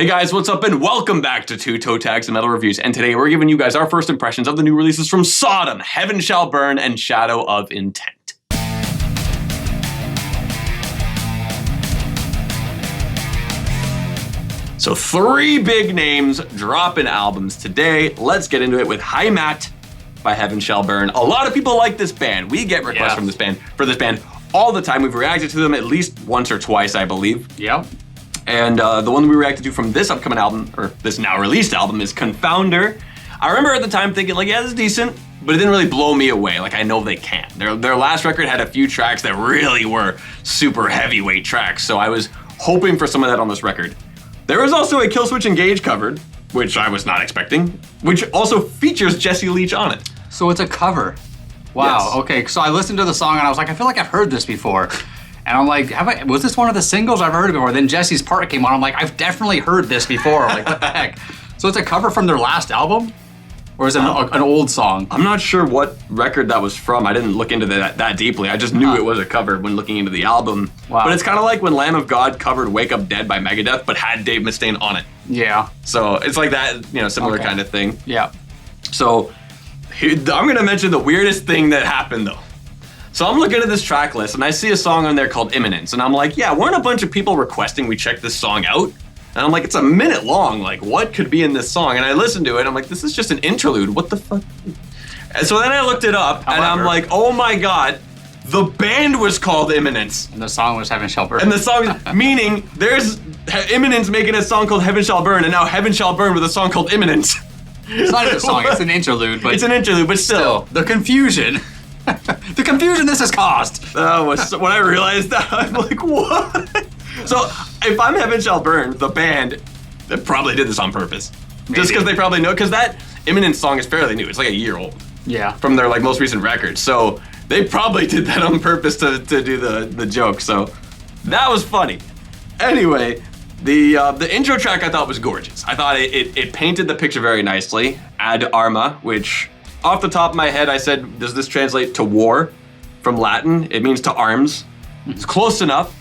Hey guys, what's up and welcome back to Toe Tags and Metal Reviews, and today we're giving you guys our first impressions of the new releases from Sodom, Heaven Shall Burn, and Shadow of Intent. So 3 big names dropping albums today. Let's get into it with Hi Matt by Heaven Shall Burn. A lot of people like this band. We get requests from this band all the time. We've reacted to them at least once or twice, I believe. Yep. And the one we reacted to from this upcoming album, or this now released album, is Confounder. I remember at the time thinking, like, yeah, this is decent, but it didn't really blow me away. Like, I know they can. Their last record had a few tracks that really were super heavyweight tracks, so I was hoping for some of that on this record. There was also a Killswitch Engage covered, which I was not expecting, which also features Jesse Leach on it. So it's a cover. Wow, Yes. Okay, so I listened to the song and I was like, I feel like I've heard this before. And I'm like, was this one of the singles I've heard it before? Then Jesse's part came on, I'm like, I've definitely heard this before. Like, what the heck? So it's a cover from their last album? Or is it an old song? I'm not sure what record that was from. I didn't look into that deeply. I just knew it was a cover when looking into the album. Wow. But it's kind of like when Lamb of God covered Wake Up Dead by Megadeth, but had Dave Mustaine on it. Yeah. So it's like that, similar kind of thing. Yeah. So I'm gonna mention the weirdest thing that happened though. So I'm looking at this track list and I see a song on there called Imminence, and I'm like, yeah, weren't a bunch of people requesting we check this song out? And I'm like, it's a minute long, like what could be in this song? And I listened to it, I'm like, this is just an interlude, what the fuck? And so then I looked it up, and I'm like, oh my god, the band was called Imminence. And the song was Heaven Shall Burn. And the song, meaning there's Imminence making a song called Heaven Shall Burn, and now Heaven Shall Burn with a song called Imminence. It's not even a song, it's an interlude. But It's an interlude, but still. the confusion. The confusion this has caused. When I realized that, I'm like, what? So if I'm Heaven Shall Burn, the band, they probably did this on purpose. Just because they probably know, because that Imminence song is fairly new. It's like a year old. Yeah. From their most recent record. So they probably did that on purpose to do the joke. So that was funny. Anyway, the intro track I thought was gorgeous. I thought it painted the picture very nicely. Ad Arma, which off the top of my head I said, does this translate to war from Latin? It means to arms. It's close enough.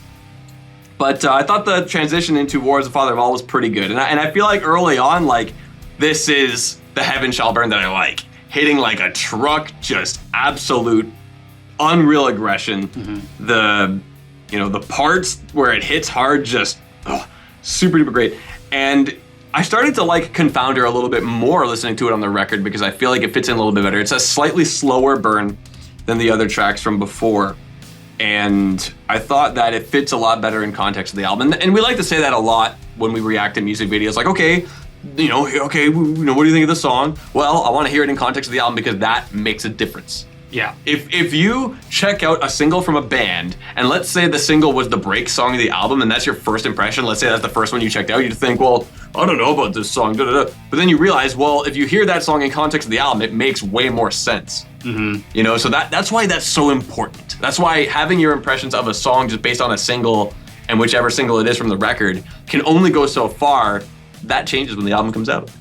But I thought the transition into War is the Father of All was pretty good. And I feel like early on, like, this is the Heaven Shall Burn that I like. Hitting like a truck, just absolute unreal aggression. Mm-hmm. The parts where it hits hard, just super duper great. And I started to like Confounder a little bit more listening to it on the record because I feel like it fits in a little bit better. It's a slightly slower burn than the other tracks from before. And I thought that it fits a lot better in context of the album. And we like to say that a lot when we react to music videos. Like, okay, what do you think of the song? Well, I want to hear it in context of the album because that makes a difference. Yeah. If you check out a single from a band, and let's say the single was the break song of the album, and that's your first impression, let's say that's the first one you checked out, you'd think, well, I don't know about this song, da-da-da. But then you realize, well, if you hear that song in context of the album, it makes way more sense. Mm-hmm. So that's why that's so important. That's why having your impressions of a song just based on a single, and whichever single it is from the record, can only go so far. That changes when the album comes out.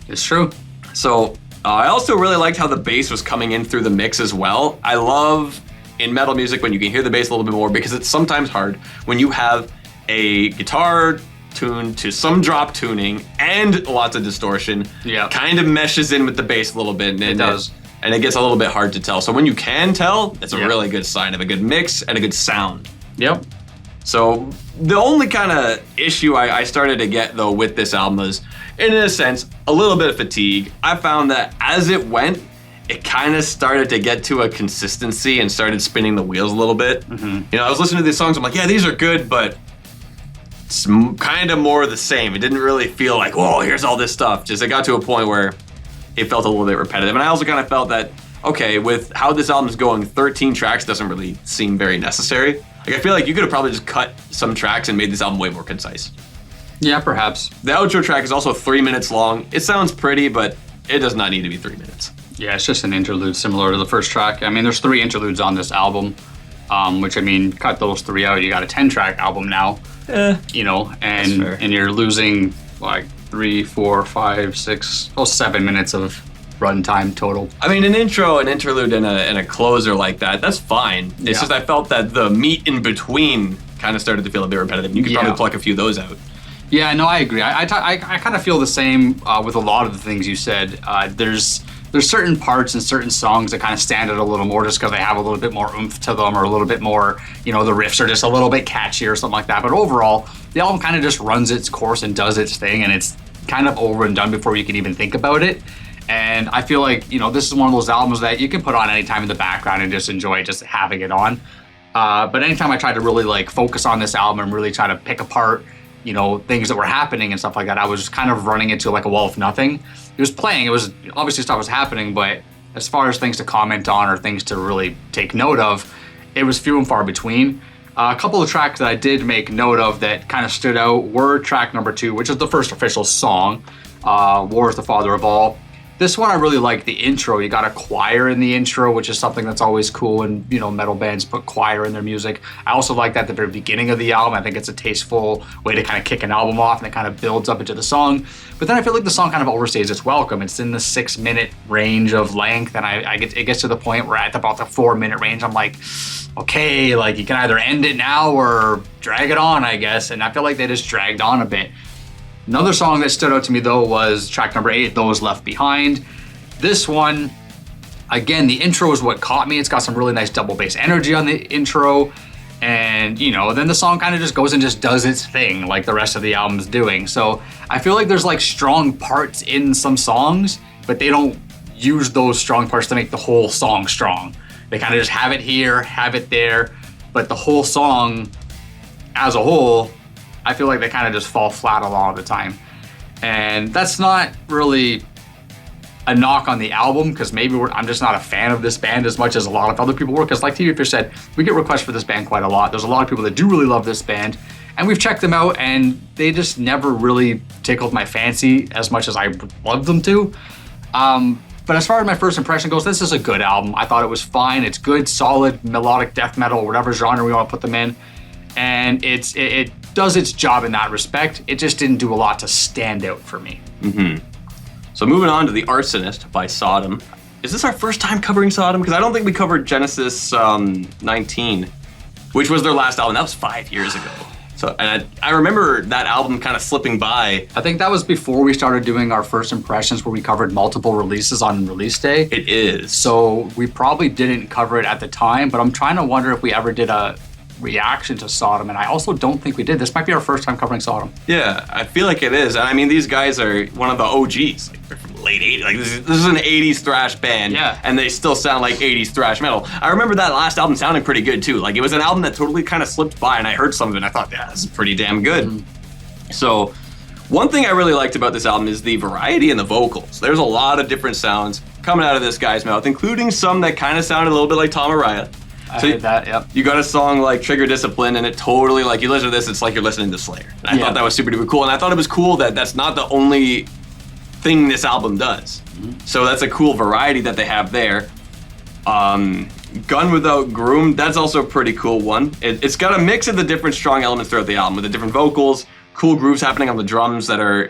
It's true. So I also really liked how the bass was coming in through the mix as well. I love in metal music when you can hear the bass a little bit more because it's sometimes hard when you have a guitar tuned to some drop tuning and lots of distortion. Yeah. Kind of meshes in with the bass a little bit. And it does. And it gets a little bit hard to tell. So when you can tell, it's a really good sign of a good mix and a good sound. Yep. So the only kind of issue I started to get though with this album was, in a sense, a little bit of fatigue. I found that as it went, it kind of started to get to a consistency and started spinning the wheels a little bit. Mm-hmm. I was listening to these songs, I'm like, yeah, these are good, but it's kind of more of the same. It didn't really feel like, whoa, here's all this stuff. Just it got to a point where it felt a little bit repetitive. And I also kind of felt that, okay, with how this album's going, 13 tracks doesn't really seem very necessary. Like, I feel like you could have probably just cut some tracks and made this album way more concise. Yeah, perhaps. The outro track is also 3 minutes long. It sounds pretty, but it does not need to be 3 minutes. Yeah, it's just an interlude similar to the first track. I mean, there's 3 interludes on this album, which, I mean, cut those 3 out, you got a 10-track album now. And you're losing like 3, 4, 5, 6, 7 minutes of runtime total. I mean, an intro, an interlude, and a closer like that, that's fine. It's just I felt that the meat in between kind of started to feel a bit repetitive. You could probably pluck a few of those out. Yeah, no, I agree. I kind of feel the same with a lot of the things you said. There's certain parts and certain songs that kind of stand out a little more just because they have a little bit more oomph to them, or a little bit more, the riffs are just a little bit catchy or something like that. But overall, the album kind of just runs its course and does its thing, and it's kind of over and done before you can even think about it. And I feel like, this is one of those albums that you can put on anytime in the background and just enjoy just having it on. But anytime I tried to really like focus on this album and really try to pick apart things that were happening and stuff like that, I was kind of running into like a wall of nothing. It was playing, it was obviously stuff was happening, but as far as things to comment on or things to really take note of, it was few and far between. A couple of tracks that I did make note of that kind of stood out were track number 2, which is the first official song, War is the Father of All. This one I really like the intro. You got a choir in the intro, which is something that's always cool, and metal bands put choir in their music. I also like that at the very beginning of the album. I think it's a tasteful way to kind of kick an album off, and it kind of builds up into the song. But then I feel like the song kind of overstays its welcome. It's in the 6-minute range of length, and it gets to the point where at about the 4-minute range, I'm like, okay, like you can either end it now or drag it on, I guess. And I feel like they just dragged on a bit. Another song that stood out to me though was track number 8, Those Left Behind. This one, again, the intro is what caught me. It's got some really nice double bass energy on the intro. And, then the song kind of just goes and just does its thing like the rest of the album's doing. So I feel like there's like strong parts in some songs, but they don't use those strong parts to make the whole song strong. They kind of just have it here, have it there, but the whole song as a whole, I feel like they kind of just fall flat a lot of the time. And that's not really a knock on the album, because maybe I'm just not a fan of this band as much as a lot of other people were, because like TV Fish said, we get requests for this band quite a lot. There's a lot of people that do really love this band, and we've checked them out, and they just never really tickled my fancy as much as I would love them to. But as far as my first impression goes, this is a good album. I thought it was fine. It's good, solid, melodic death metal, whatever genre we want to put them in. And it does its job in that respect. It just didn't do a lot to stand out for me. Mm-hmm. So moving on to The Arsonist by Sodom. Is this our first time covering Sodom? Because I don't think we covered Genesis 19, which was their last album. That was 5 years ago. So, and I remember that album kind of slipping by. I think that was before we started doing our first impressions, where we covered multiple releases on release day. It is. So we probably didn't cover it at the time, but I'm trying to wonder if we ever did a reaction to Sodom, and I also don't think we did. This might be our first time covering Sodom. Yeah, I feel like it is. And I mean, these guys are one of the OGs. Like, they're from the late 80s. Like, this is an 80s thrash band. Yeah. And they still sound like 80s thrash metal. I remember that last album sounding pretty good too. Like, it was an album that totally kind of slipped by, and I heard some of it and I thought, yeah, this is pretty damn good. Mm-hmm. So, one thing I really liked about this album is the variety in the vocals. There's a lot of different sounds coming out of this guy's mouth, including some that kind of sounded a little bit like Tom Araya. I heard that, yep. You got a song like Trigger Discipline, and it totally, like, you listen to this, it's like you're listening to Slayer. And I thought that was super duper cool, and I thought it was cool that that's not the only thing this album does. Mm-hmm. So that's a cool variety that they have there. Gun Without Groom, that's also a pretty cool one. It's got a mix of the different strong elements throughout the album, with the different vocals, cool grooves happening on the drums that are,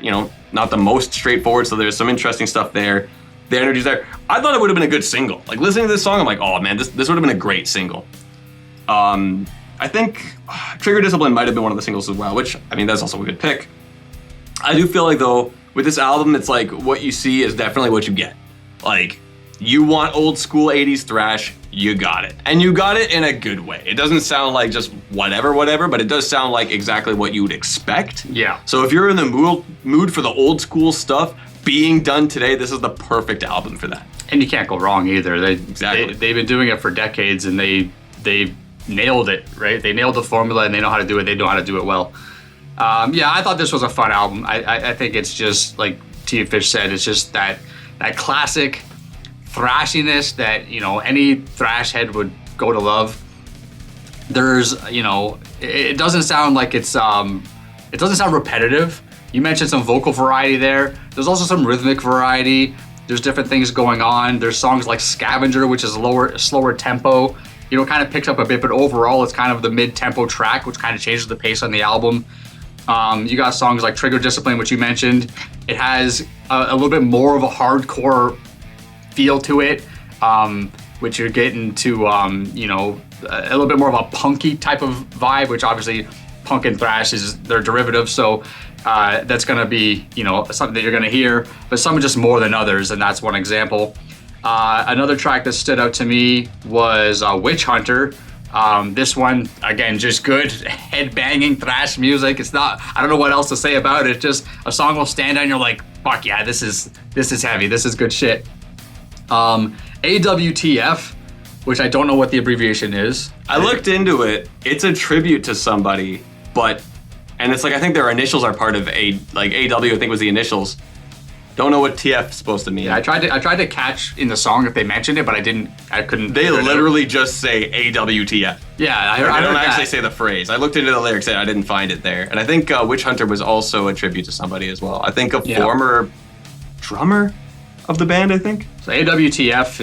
not the most straightforward, so there's some interesting stuff there. The energy's there. I thought it would have been a good single. Like, listening to this song, I'm like, oh man, this would have been a great single. I think Trigger Discipline might have been one of the singles as well, which, I mean, that's also a good pick. I do feel like, though, with this album, it's like what you see is definitely what you get. Like, you want old school 80s thrash, you got it. And you got it in a good way. It doesn't sound like just whatever, but it does sound like exactly what you would expect. Yeah. So if you're in the mood for the old school stuff being done today, this is the perfect album for that. And you can't go wrong either. Exactly. They've been doing it for decades, and they nailed it, right? They nailed the formula, and they know how to do it. They know how to do it well. I thought this was a fun album. I think it's just, like Tia Fish said, it's just that classic thrashiness that, any thrash head would go to love. There's, it doesn't sound like it doesn't sound repetitive. You mentioned some vocal variety there. There's also some rhythmic variety. There's different things going on. There's songs like Scavenger, which is slower tempo. Kind of picks up a bit, but overall it's kind of the mid-tempo track, which kind of changes the pace on the album. You got songs like Trigger Discipline, which you mentioned. It has a little bit more of a hardcore feel to it, which you're getting to, a little bit more of a punky type of vibe, which obviously punk and thrash is their derivative. So that's going to be, something that you're going to hear, but some are just more than others, and that's one example. Another track that stood out to me was Witch Hunter. This one, again, just good head-banging thrash music. I don't know what else to say about it. Just a song will stand out and you're like, fuck yeah, this is heavy. This is good shit. AWTF, which I don't know what the abbreviation is. I looked into it. It's a tribute to somebody, and it's like, I think their initials are part of AW, I think was the initials. Don't know what TF is supposed to mean. Yeah, I tried to catch in the song if they mentioned it, but I couldn't. They literally just say AWTF. Yeah, I don't heard actually that. say the phrase. I looked into the lyrics and I didn't find it there. And I think Witch Hunter was also a tribute to somebody as well. I think a former drummer of the band, I think. So AWTF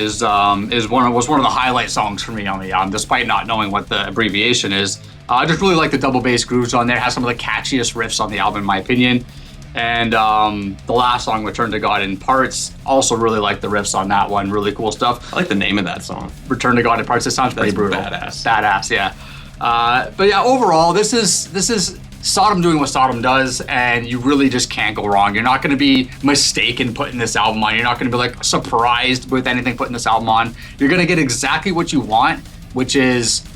was one of the highlight songs for me on the album, despite not knowing what the abbreviation is. I just really like the double bass grooves on there. It has some of the catchiest riffs on the album, in my opinion. And the last song, Return to God in Parts, also really like the riffs on that one. Really cool stuff. I like the name of that song. Return to God in Parts. It sounds pretty brutal. Badass, yeah. But yeah, overall, this is Sodom doing what Sodom does, and you really just can't go wrong. You're not going to be mistaken putting this album on. You're not going to be like surprised with anything putting this album on. You're going to get exactly what you want, which is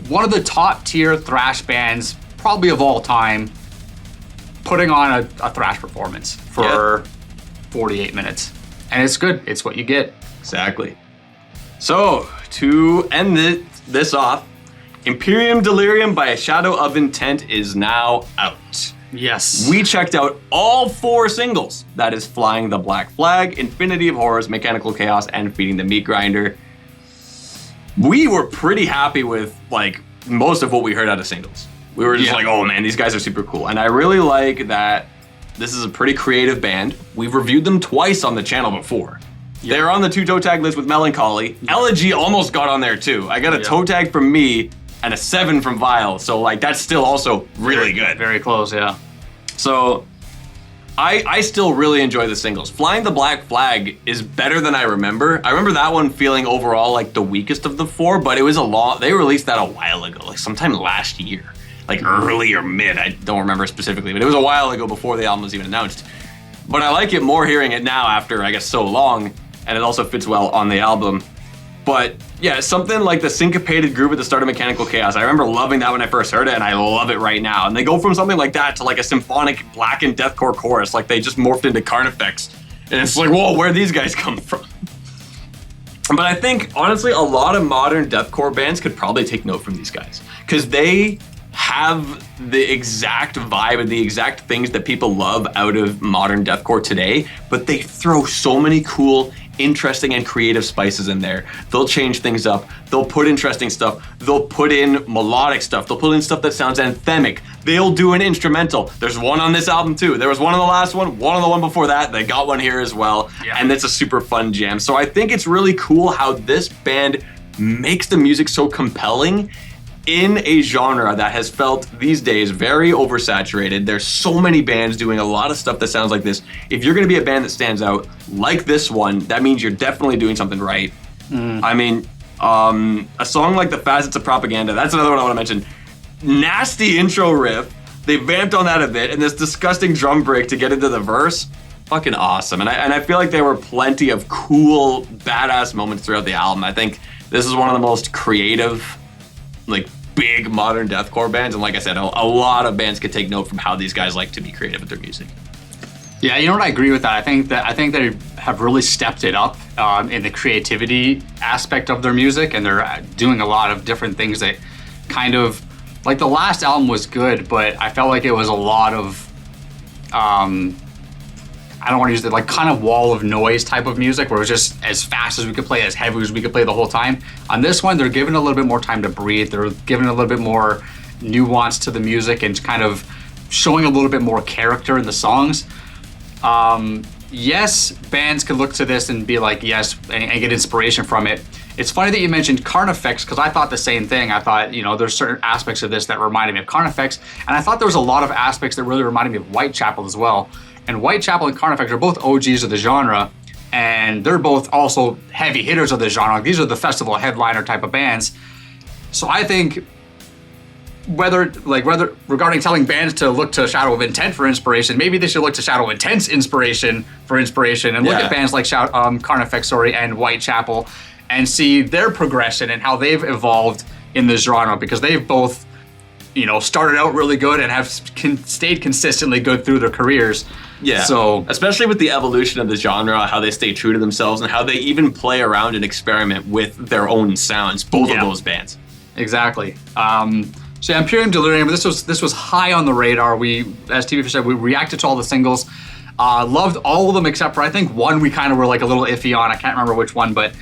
one of the top tier thrash bands, probably of all time, putting on a thrash performance for 48 minutes. And it's good. It's what you get. Exactly. So, to end this off, Imperium Delirium by A Shadow of Intent is now out. Yes. We checked out all 4 singles. That is Flying the Black Flag, Infinity of Horrors, Mechanical Chaos, and Feeding the Meat Grinder. We were pretty happy with most of what we heard out of singles. We were just like, oh man, these guys are super cool. And I really like that this is a pretty creative band. We've reviewed them twice on the channel before. They're on the 2 toe tag list with Melancholy. Elegy almost got on there too. I got a toe tag from me and a 7 from Vile. So that's still also really good. Very close, yeah. So I still really enjoy the singles. Flying the Black Flag is better than I remember. I remember that one feeling overall like the weakest of the 4, but it was they released that a while ago, sometime last year. Early or mid, I don't remember specifically, but it was a while ago before the album was even announced. But I like it more hearing it now after, I guess, so long, and it also fits well on the album. But yeah, something like the syncopated groove at the start of Mechanical Chaos. I remember loving that when I first heard it, and I love it right now. And they go from something like that to a symphonic blackened deathcore chorus, they just morphed into Carnifex. And it's whoa, where'd these guys come from? But I think, honestly, a lot of modern deathcore bands could probably take note from these guys. Because they have the exact vibe and the exact things that people love out of modern deathcore today, but they throw so many cool, interesting, and creative spices in there. They'll change things up. They'll put interesting stuff. They'll put in melodic stuff. They'll put in stuff that sounds anthemic. They'll do an instrumental. There's one on this album too. There was one on the last one on the one before that. They got one here as well. Yeah. And it's a super fun jam. So I think it's really cool how this band makes the music so compelling in a genre that has felt these days very oversaturated. There's so many bands doing a lot of stuff that sounds like this. If you're gonna be a band that stands out like this one, that means you're definitely doing something right. I mean, a song like The Facets of Propaganda, that's another one I wanna mention. Nasty intro riff. They vamped on that a bit, and this disgusting drum break to get into the verse. Fucking awesome. And I feel like there were plenty of cool, badass moments throughout the album. I think this is one of the most creative, big modern deathcore bands, and like I said, a lot of bands could take note from how these guys like to be creative with their music. Yeah, you know what, I agree with that. I think they have really stepped it up in the creativity aspect of their music, and they're doing a lot of different things that kind of, the last album was good, but I felt like it was a lot of I don't want to use the kind of wall of noise type of music where it was just as fast as we could play, as heavy as we could play the whole time. On this one, they're giving a little bit more time to breathe. They're giving a little bit more nuance to the music and kind of showing a little bit more character in the songs. Yes, bands could look to this and be like, yes, and get inspiration from it. It's funny that you mentioned Carnifex, because I thought the same thing. I thought, there's certain aspects of this that reminded me of Carnifex, and I thought there was a lot of aspects that really reminded me of Whitechapel as well. And Whitechapel and Carnifex are both OGs of the genre, and they're both also heavy hitters of the genre. These are the festival headliner type of bands. So I think whether regarding telling bands to look to Shadow of Intent for inspiration, maybe they should look to Shadow of Intent's inspiration and look at bands like Carnifex, and Whitechapel and see their progression and how they've evolved in the genre, because they've both, started out really good and have stayed consistently good through their careers. Yeah. So especially with the evolution of the genre, how they stay true to themselves and how they even play around and experiment with their own sounds. Both of those bands. Exactly. So Imperium Delirium, this was high on the radar. We, as TV said, we reacted to all the singles. Loved all of them except for, I think, one we kind of were like a little iffy on. I can't remember which one, but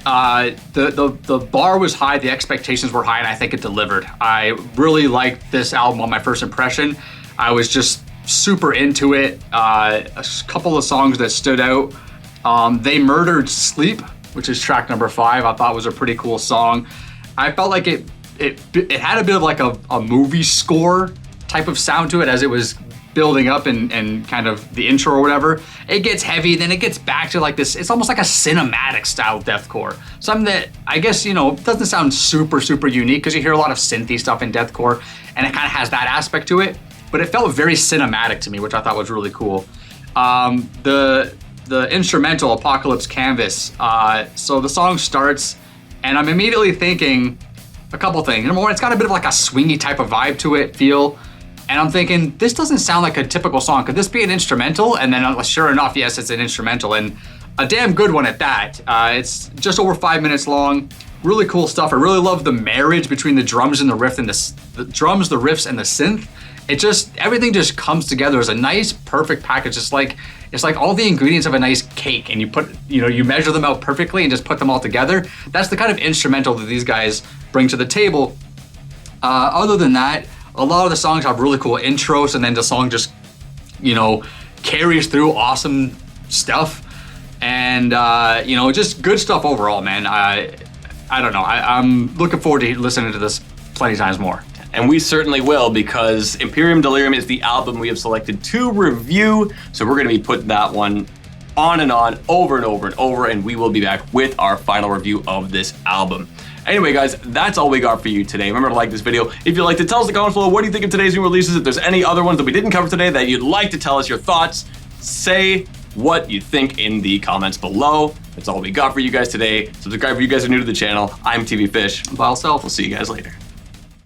the bar was high, the expectations were high, and I think it delivered. I really liked this album on my first impression. I was just super into it. A couple of songs that stood out. They Murdered Sleep, which is track number 5, I thought was a pretty cool song. I felt like it had a bit of like a movie score type of sound to it as it was building up and kind of the intro or whatever. It gets heavy, then it gets back to like this, it's almost like a cinematic style deathcore. Something that I guess, doesn't sound super, super unique because you hear a lot of synthy stuff in deathcore and it kind of has that aspect to it, but it felt very cinematic to me, which I thought was really cool. The instrumental, Apocalypse Canvas, so the song starts and I'm immediately thinking a couple things. Number one, it's got a bit of like a swingy type of vibe to it, feel. And I'm thinking, this doesn't sound like a typical song. Could this be an instrumental? And then sure enough, yes, it's an instrumental, and a damn good one at that. It's just over 5 minutes long. Really cool stuff. I really love the marriage between the drums and the riff and the drums, the riffs, and the synth. Everything just comes together as a nice, perfect package. It's like all the ingredients of a nice cake, and you measure them out perfectly and just put them all together. That's the kind of instrumental that these guys bring to the table. Other than that, a lot of the songs have really cool intros, and then the song just, carries through awesome stuff, and just good stuff overall, man. I don't know. I'm looking forward to listening to this plenty times more. And we certainly will, because Imperium Delirium is the album we have selected to review. So we're going to be putting that one on and on, over and over and over, and we will be back with our final review of this album. Anyway, guys, that's all we got for you today. Remember to like this video. If you liked it, tell us in the comments below, what do you think of today's new releases? If there's any other ones that we didn't cover today that you'd like to tell us your thoughts, say what you think in the comments below. That's all we got for you guys today. Subscribe if you guys are new to the channel. I'm TV Fish. By myself. We'll see you guys later.